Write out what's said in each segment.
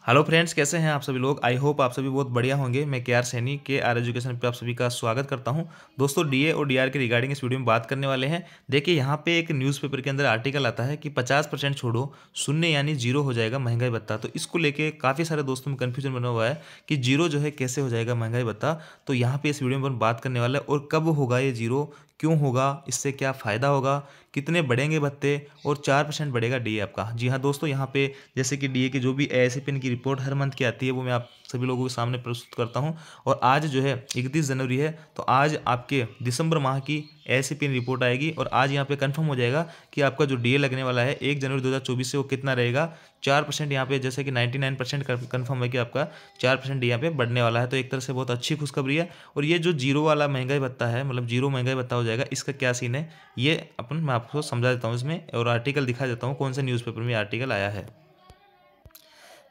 Hello friends, कैसे हैं आप सभी लोग। आई होप आप सभी बहुत बढ़िया होंगे। मैं के आर सैनी के आर एजुकेशन पे आप सभी का स्वागत करता हूं। दोस्तों, डीए और डीआर के रिगार्डिंग इस वीडियो में बात करने वाले हैं। देखिए, यहाँ पे एक न्यूज़पेपर के अंदर आर्टिकल आता है कि 50% छोड़ो, शून्य यानी जीरो हो जाएगा महंगाई भत्ता। तो इसको लेके काफ़ी सारे दोस्तों में कन्फ्यूजन बना हुआ है कि जीरो जो है कैसे हो जाएगा महंगाई भत्ता। तो यहाँ पे इस वीडियो में बात करने वाला है और कब होगा ये जीरो, क्यों होगा, इससे क्या फ़ायदा होगा, कितने बढ़ेंगे भत्ते और 4% बढ़ेगा डीए आपका। जी हाँ दोस्तों, यहाँ पे जैसे कि डीए की जो भी एएसआईपीएन की रिपोर्ट हर मंथ की आती है वो मैं आप सभी लोगों के सामने प्रस्तुत करता हूँ। और आज जो है 31 जनवरी है, तो आज आपके दिसंबर माह की एएसआईपीएन रिपोर्ट आएगी और आज यहाँ पे कंफर्म हो जाएगा कि आपका जो डीए लगने वाला है 1 जनवरी 2024 से वो कितना रहेगा। 4% यहाँ पे, जैसे कि 99% कन्फर्म है कि आपका 4% यहाँ पे बढ़ने वाला है। तो एक तरह से बहुत अच्छी खुशखबरी है। और ये जो जीरो वाला महंगाई भत्ता है, मतलब जीरो महंगाई भत्ता हो जाएगा, इसका क्या सीन है ये मैं आपको समझा देता हूँ इसमें, और आर्टिकल दिखा देता हूँ कौन से न्यूज़पेपर में आर्टिकल आया है।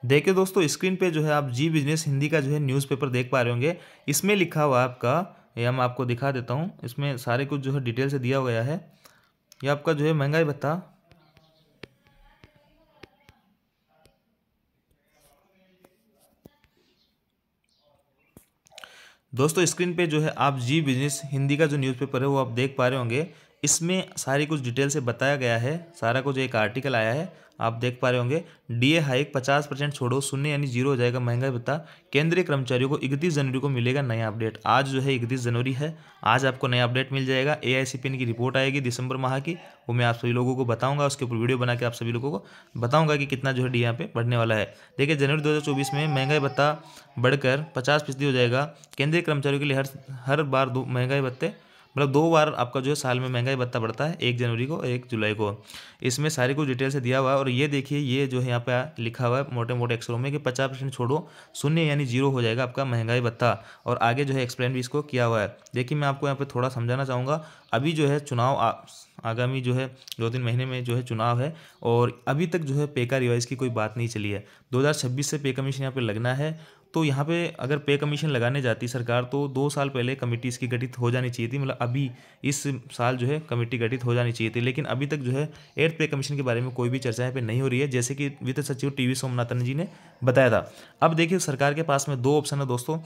देखिए दोस्तों, स्क्रीन पे जो है आप जी बिजनेस हिंदी का जो है न्यूज़पेपर देख पा रहे होंगे। इसमें लिखा हुआ है आपका, या मैं आपको दिखा देता हूँ, इसमें सारे कुछ जो है डिटेल से दिया गया है। ये आपका जो है महंगाई भत्ता, दोस्तों स्क्रीन पे जो है आप जी बिजनेस हिंदी का जो न्यूज़पेपर है वो आप देख पा रहे होंगे। इसमें सारी कुछ डिटेल से बताया गया है, सारा कुछ एक आर्टिकल आया है, आप देख पा रहे होंगे। डीए हाइक 50% छोड़ो, शून्य यानी जीरो हो जाएगा महंगाई भत्ता। केंद्रीय कर्मचारियों को 31 जनवरी को मिलेगा नया अपडेट। आज जो है 31 जनवरी है, आज आपको नया अपडेट मिल जाएगा। एआईसीपीएन की रिपोर्ट आएगी दिसंबर माह की, वो मैं आप सभी लोगों को बताऊंगा। उसके ऊपर वीडियो बना के आप सभी लोगों को बताऊंगा कि कितना जो है डी यहाँ पे बढ़ने वाला है। देखिए, जनवरी 2024 में महंगाई भत्ता बढ़कर 50% हो जाएगा। केंद्रीय कर्मचारियों के लिए हर हर बार दो महंगाई भत्ते, मतलब 2 बार आपका जो है साल में महंगाई भत्ता बढ़ता है, 1 जनवरी को और 1 जुलाई को। इसमें सारी कुछ डिटेल से दिया हुआ है। और ये देखिए, ये जो है यहाँ पे लिखा हुआ है मोटे मोटे अक्षरों में कि 50% छोड़ो, शून्य यानी जीरो हो जाएगा आपका महंगाई भत्ता। और आगे जो है एक्सप्लेन भी इसको किया हुआ है। देखिए, मैं आपको यहाँ पे थोड़ा समझाना चाहूँगा। अभी जो है चुनाव आगामी जो है 2-3 महीने में जो है चुनाव है, और अभी तक जो है पे का रिवाइज की कोई बात नहीं चली है। 2026 से पे कमीशन यहाँ पे लगना है। तो यहाँ पे अगर पे कमीशन लगाने जाती सरकार तो 2 साल पहले कमेटी इसकी गठित हो जानी चाहिए थी, मतलब अभी इस साल जो है कमेटी गठित हो जानी चाहिए थी। लेकिन अभी तक जो है 8th पे कमीशन के बारे में कोई भी चर्चा यहाँ पे नहीं हो रही है, जैसे कि वित्त सचिव टीवी सोमनाथन जी ने बताया था। अब देखिए, सरकार के पास में 2 ऑप्शन है दोस्तों।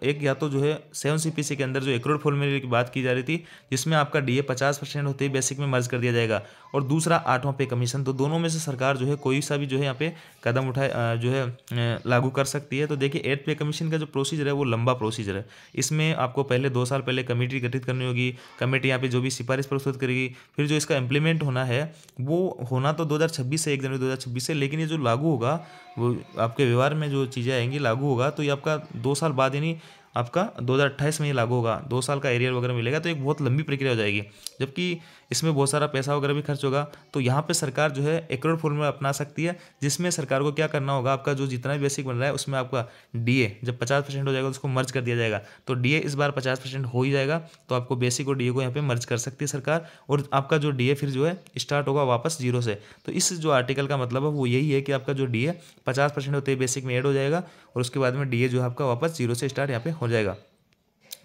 एक या तो जो है 7 CPC के अंदर जो एक्रॉड फॉर्मूले की बात की जा रही थी, जिसमें आपका डीए 50% होते ही बेसिक में मर्ज कर दिया जाएगा, और दूसरा 8वां पे कमीशन। तो दोनों में से सरकार जो है कोई सा भी जो है यहाँ पे कदम उठाए जो है लागू कर सकती है। तो देखिए, 8th पे कमीशन का जो प्रोसीजर है वो लंबा प्रोसीजर है। इसमें आपको पहले 2 साल पहले कमेटी गठित करनी होगी। कमेटी यहाँ पे जो भी सिफारिश प्रस्तुत करेगी, फिर जो इसका इम्प्लीमेंट होना है वो होना तो 2026 से 1 जनवरी 2026 से, लेकिन ये जो लागू होगा वो आपके व्यवहार में जो चीज़ें आएंगी लागू होगा तो ये आपका 2 साल बाद, यानी आपका 2028 में ये लागू होगा। 2 साल का एरियर वगैरह मिलेगा, तो एक बहुत लंबी प्रक्रिया हो जाएगी, जबकि इसमें बहुत सारा पैसा वगैरह भी खर्च होगा। तो यहाँ पे सरकार जो है एक्रॉड फॉर्मूला अपना सकती है, जिसमें सरकार को क्या करना होगा, आपका जो जितना भी बेसिक बन रहा है उसमें आपका डीए जब 50% हो जाएगा तो उसको मर्ज कर दिया जाएगा। तो डीए इस बार 50% हो ही जाएगा, तो आपको बेसिक और डीए को यहाँ पे मर्ज कर सकती है सरकार, और आपका जो डीए फिर जो है स्टार्ट होगा वापस जीरो से। तो इस जो आर्टिकल का मतलब है वो यही है कि आपका जो डीए 50% होते ही बेसिक में ऐड हो जाएगा, और उसके बाद में डीए जो है आपका वापस जीरो से स्टार्ट यहाँ पे हो जाएगा।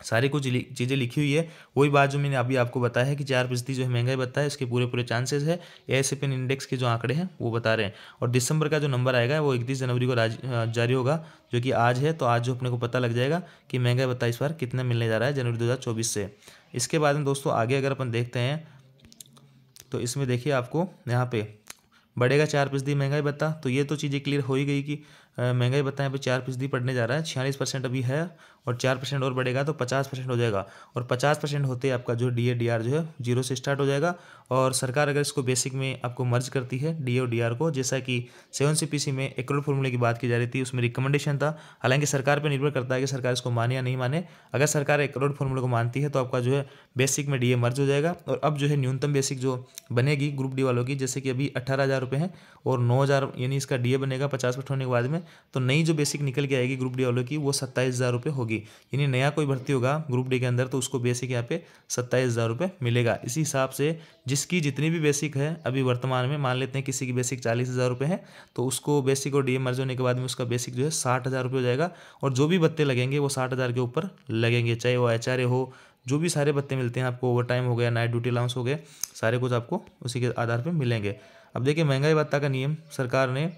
सारी कुछ चीज़ें लिखी हुई है। वही बात जो मैंने अभी आपको बताया है कि 4% जो है महंगाई भत्ता है, इसके पूरे पूरे चांसेस है। एएसआईपीएन इंडेक्स के जो आंकड़े हैं वो बता रहे हैं। और दिसंबर का जो नंबर आएगा वो 31 जनवरी को जारी होगा, जो कि आज है। तो आज जो अपने को पता लग जाएगा कि महंगाई भत्ता इस बार कितना मिलने जा रहा है जनवरी 2024 से। इसके बाद में दोस्तों आगे अगर अपन देखते हैं तो इसमें देखिए आपको यहाँ पे बढ़ेगा 4% महंगाई भत्ता। तो ये तो चीज़ें क्लियर हो ही गई कि महंगाई भत्ता यहाँ पे 4% बढ़ने जा रहा है। 46% अभी है, और 4% और बढ़ेगा तो 50% हो जाएगा। और 50% होते ही आपका जो डीए डीआर जो है जीरो से स्टार्ट हो जाएगा। और सरकार अगर इसको बेसिक में आपको मर्ज करती है डीए और डीआर को, जैसा कि 7 CPC में एक्रॉड फॉर्मूले की बात की जा रही थी, उसमें रिकमेंडेशन था। हालांकि सरकार पर निर्भर करता है कि सरकार इसको माने या नहीं माने। अगर सरकार एक्रॉड फॉर्मूले को मानती है तो आपका जो है बेसिक में डीए मर्ज हो जाएगा। और अब जो है न्यूनतम बेसिक जो बनेगी ग्रुप डी वालों की, जैसे कि अभी 18,000 रुपये है और 9,000 यानी इसका डीए बनेगा 50% होने के बाद में, तो नई जो बेसिक निकल के आएगी ग्रुप डी वालों की वो 27,000 रुपये होगी। यानी नया कोई भर्ती होगा ग्रुप डी के अंदर तो उसको बेसिक यहाँ पे 27,000 रुपये मिलेगा। इसी हिसाब से जिसकी जितनी भी बेसिक है अभी वर्तमान में, मान लेते हैं किसी की बेसिक 40,000 रुपये है, तो उसको बेसिक और डीए मर्ज होने के बाद में उसका बेसिक जो है 60,000 रुपये हो जाएगा। और जो भी भत्ते लगेंगे वो 60,000 के ऊपर लगेंगे, चाहे वो एचआरए हो, जो भी सारे भत्ते मिलते हैं आपको, ओवर टाइम हो गया, नाइट ड्यूटी अलाउंस हो गए, सारे कुछ आपको उसी के आधार पर मिलेंगे। अब देखिए, महंगाई भत्ता का नियम सरकार ने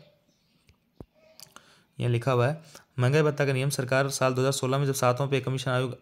यहाँ लिखा हुआ है महंगाई भत्ता का नियम सरकार साल 2016 में जब 7वां पे कमीशन आयोग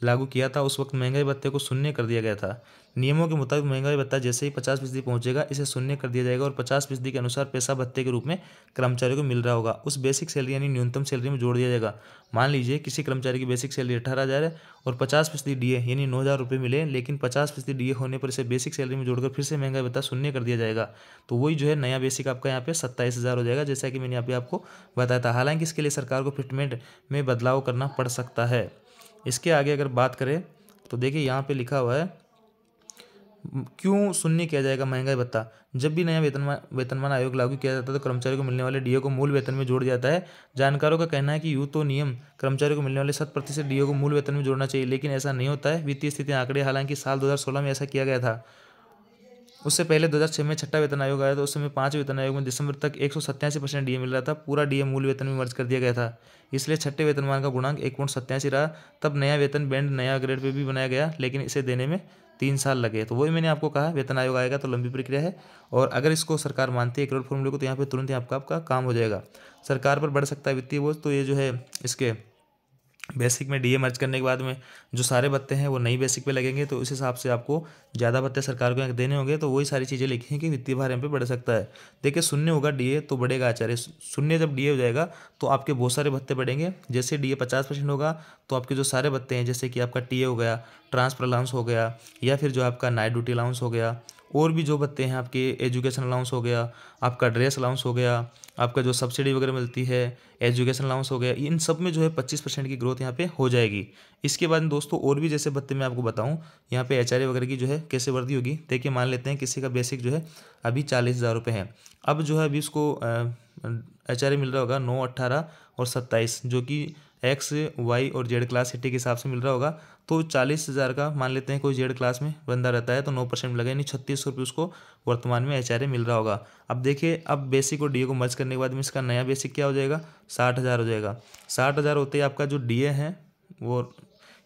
लागू किया था उस वक्त महंगाई भत्ते को शून्य कर दिया गया था। नियमों के मुताबिक महंगाई भत्ता जैसे ही 50% पहुंचेगा इसे शून्य कर दिया जाएगा और 50% के अनुसार पैसा भत्ते के रूप में कर्मचारियों को मिल रहा होगा उस बेसिक सैलरी यानी न्यूनतम सैलरी में जोड़ दिया जाएगा। मान लीजिए किसी कर्मचारी की बेसिक सैलरी 18,000 है और 50% डीए यानी 9,000 रुपये मिले, लेकिन 50% डीए होने पर इसे बेसिक सैलरी में जोड़कर फिर से महंगाई भत्ता शून्य कर दिया जाएगा। तो वही जो है नया बेसिक आपका यहाँ पे 27,000 हो जाएगा, जैसा कि मैंने यहाँ पे आपको बताया था। हालांकि इसके लिए सरकार को फिटमेंट में बदलाव करना पड़ सकता है। इसके आगे अगर बात करें तो देखिए यहाँ पे लिखा हुआ है क्यों शून्य किया जाएगा महंगाई भत्ता। जब भी नया वेतनमान आयोग लागू किया जाता है तो कर्मचारियों को मिलने वाले डीए को मूल वेतन में जोड़ दिया जाता है। जानकारों का कहना है कि यूं तो नियम कर्मचारियों को मिलने वाले 100% डीए को मूल वेतन में जोड़ना चाहिए, लेकिन ऐसा नहीं होता है। वित्तीय स्थिति आंकड़े हालांकि साल 2016 में ऐसा किया गया था। उससे पहले 2006 में छठा वेतन आयोग आया तो उस समय 5 वेतन आयोग में दिसंबर तक 187% डीए मिल रहा था। पूरा डीए मूल वेतन में मर्ज कर दिया गया था, इसलिए छठे वेतनमान का गुणांक 1.87 रहा। तब नया वेतन बैंड नया ग्रेड पे भी बनाया गया, लेकिन इसे देने में 3 साल लगे। तो वही मैंने आपको कहा वेतन आयोग आएगा तो लंबी प्रक्रिया है, और अगर इसको सरकार मानती है 1 करोड़ फॉर्मूले को तो यहाँ पे तुरंत ही आपका काम हो जाएगा। सरकार पर बढ़ सकता है वित्तीय बोझ, तो ये जो है इसके बेसिक में डीए मर्ज करने के बाद में जो सारे भत्ते हैं वो नई बेसिक पे लगेंगे, तो उस हिसाब से आपको ज़्यादा भत्ते सरकार को देने होंगे। तो वही सारी चीज़ें लिखी हैं कि वित्तीय भार यहाँ पे बढ़ सकता है। देखिए शून्य होगा डीए तो बढ़ेगा आचार्य, शून्य जब डीए हो जाएगा तो आपके बहुत सारे भत्ते बढ़ेंगे। जैसे डीए 50% होगा तो आपके जो सारे भत्ते हैं जैसे कि आपका टीए हो गया, ट्रांसफर अलाउंस हो गया, या फिर जो आपका नाइट ड्यूटी अलाउंस हो गया, और भी जो भत्ते हैं आपके एजुकेशन अलाउंस हो गया, आपका ड्रेस अलाउंस हो गया, आपका जो सब्सिडी वगैरह मिलती है, एजुकेशन अलाउंस हो गया, इन सब में जो है 25% की ग्रोथ यहाँ पे हो जाएगी। इसके बाद दोस्तों और भी जैसे भत्ते मैं आपको बताऊँ यहाँ पे एचआरए वगैरह की जो है कैसे वृद्धि होगी। देखिए मान लेते हैं किसी का बेसिक जो है अभी 40,000 रुपये है, अब जो है अभी उसको एचआरए मिल रहा होगा 9, 18 और 27, जो कि एक्स, वाई और जेड क्लास सिटी के हिसाब से मिल रहा होगा। तो 40,000 का मान लेते हैं कोई जेड क्लास में बंदा रहता है तो 9% मिलेगा, यानी 3600 रुपये उसको वर्तमान में एचआरए मिल रहा होगा। अब देखिए अब बेसिक और डीए को मर्ज करने के बाद में इसका नया बेसिक क्या हो जाएगा, 60,000 हो जाएगा। 60,000 होते ही आपका जो डीए है वो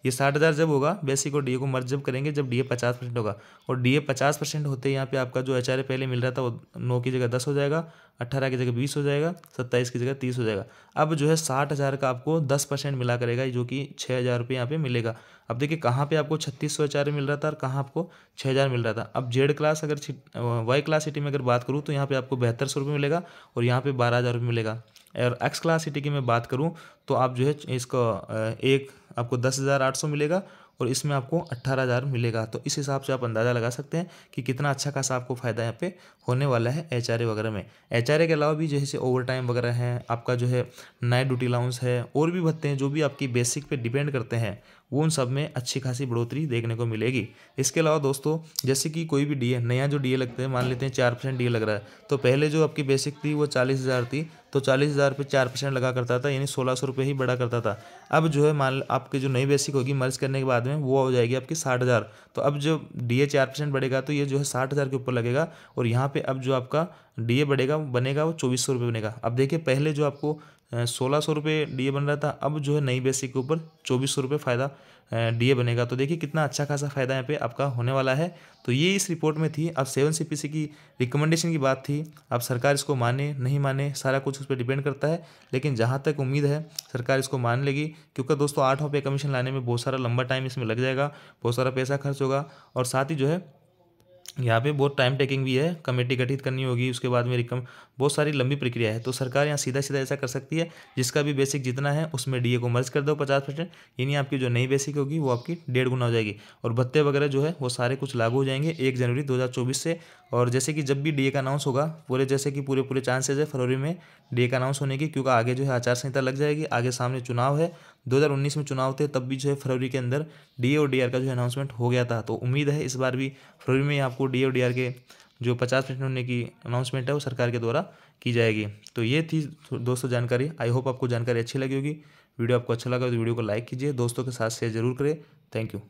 ये 60,000 जब होगा बेसिक और डीए को मर्ज जब करेंगे जब डीए 50% होगा, और डीए 50% होते ही यहाँ पे आपका जो एचआरए पहले मिल रहा था वो 9 की जगह 10 हो जाएगा, 18 की जगह 20 हो जाएगा, 27 की जगह 30 हो जाएगा। अब जो है 60,000 का आपको 10% मिला करेगा, जो कि 6,000 रुपये यहाँ पे मिलेगा। अब देखिए कहाँ पे आपको 3600 एचआरए मिल रहा था और कहाँ आपको 6,000 मिल रहा था। अब जेड क्लास अगर वाई क्लास सिटी में अगर बात करूँ तो यहाँ पे आपको 7200 रुपये मिलेगा और यहाँ पे 12,000 रुपये मिलेगा। और एक्स क्लास सिटी की मैं बात करूँ तो आप जो है इसका एक आपको 10,800 मिलेगा और इसमें आपको 18,000 मिलेगा। तो इस हिसाब से आप अंदाज़ा लगा सकते हैं कि कितना अच्छा खासा आपको फ़ायदा यहाँ पे होने वाला है एचआरए वगैरह में। एचआरए के अलावा भी जैसे ओवर टाइम वगैरह है, आपका जो है नाइट ड्यूटी अलाउंस है, और भी भत्ते हैं जो भी आपकी बेसिक पे डिपेंड करते हैं, वो उन सब में अच्छी खासी बढ़ोतरी देखने को मिलेगी। इसके अलावा दोस्तों जैसे कि कोई भी डीए नया जो डीए लगते हैं, मान लेते हैं 4% डीए लग रहा है, तो पहले जो आपकी बेसिक थी वो 40,000 थी, तो 40,000 पे 4% लगा करता था, यानी 1,600 रुपये ही बढ़ा करता था। अब जो है मान आपकी जो नई बेसिक होगी मर्ज करने के बाद में वो हो जाएगी आपकी 60,000। तो अब जो डीए 4% बढ़ेगा तो ये जो है 60,000 के ऊपर लगेगा, और यहाँ पे अब जो आपका डीए बढ़ेगा बनेगा वो 2,400 रुपये बनेगा। अब देखिए पहले जो आपको 1,600 रुपये डीए बन रहा था, अब जो है नई बेसिक के ऊपर 2,400 रुपये फ़ायदा डीए बनेगा। तो देखिए कितना अच्छा खासा फ़ायदा यहाँ पे आपका होने वाला है। तो ये इस रिपोर्ट में थी। अब 7 CPC की रिकमेंडेशन की बात थी, अब सरकार इसको माने नहीं माने सारा कुछ उस पर डिपेंड करता है, लेकिन जहाँ तक उम्मीद है सरकार इसको मान लेगी, क्योंकि दोस्तों 8वां पे कमीशन लाने में बहुत सारा लंबा टाइम इसमें लग जाएगा, बहुत सारा पैसा खर्च होगा, और साथ ही जो है यहाँ पे बहुत टाइम टेकिंग भी है, कमेटी गठित करनी होगी, उसके बाद में रिकम बहुत सारी लंबी प्रक्रिया है। तो सरकार यहाँ सीधा सीधा ऐसा कर सकती है जिसका भी बेसिक जितना है उसमें डीए को मर्ज कर दो 50%, यानी आपकी जो नई बेसिक होगी वो आपकी 1.5 गुना हो जाएगी, और भत्ते वगैरह जो है वो सारे कुछ लागू हो जाएंगे 1 जनवरी 2024 से। और जैसे कि जब भी डीए का अनाउंस होगा जैसे कि पूरे चांसेस है फरवरी में डीए का अनाउंस होने की, क्योंकि आगे जो है आचार संहिता लग जाएगी, आगे सामने चुनाव है, 2019 में चुनाव थे, तब भी जो है फरवरी के अंदर डीए और डीआर का जो है अनाउंसमेंट हो गया था। तो उम्मीद है इस बार भी फरवरी में आपको डीए और डीआर के जो 50% होने की अनाउंसमेंट है वो सरकार के द्वारा की जाएगी। तो ये थी दोस्तों जानकारी। आई होप आपको जानकारी अच्छी लगी होगी। वीडियो आपको अच्छा लगा तो वीडियो को लाइक कीजिए, दोस्तों के साथ शेयर जरूर करें। Thank you.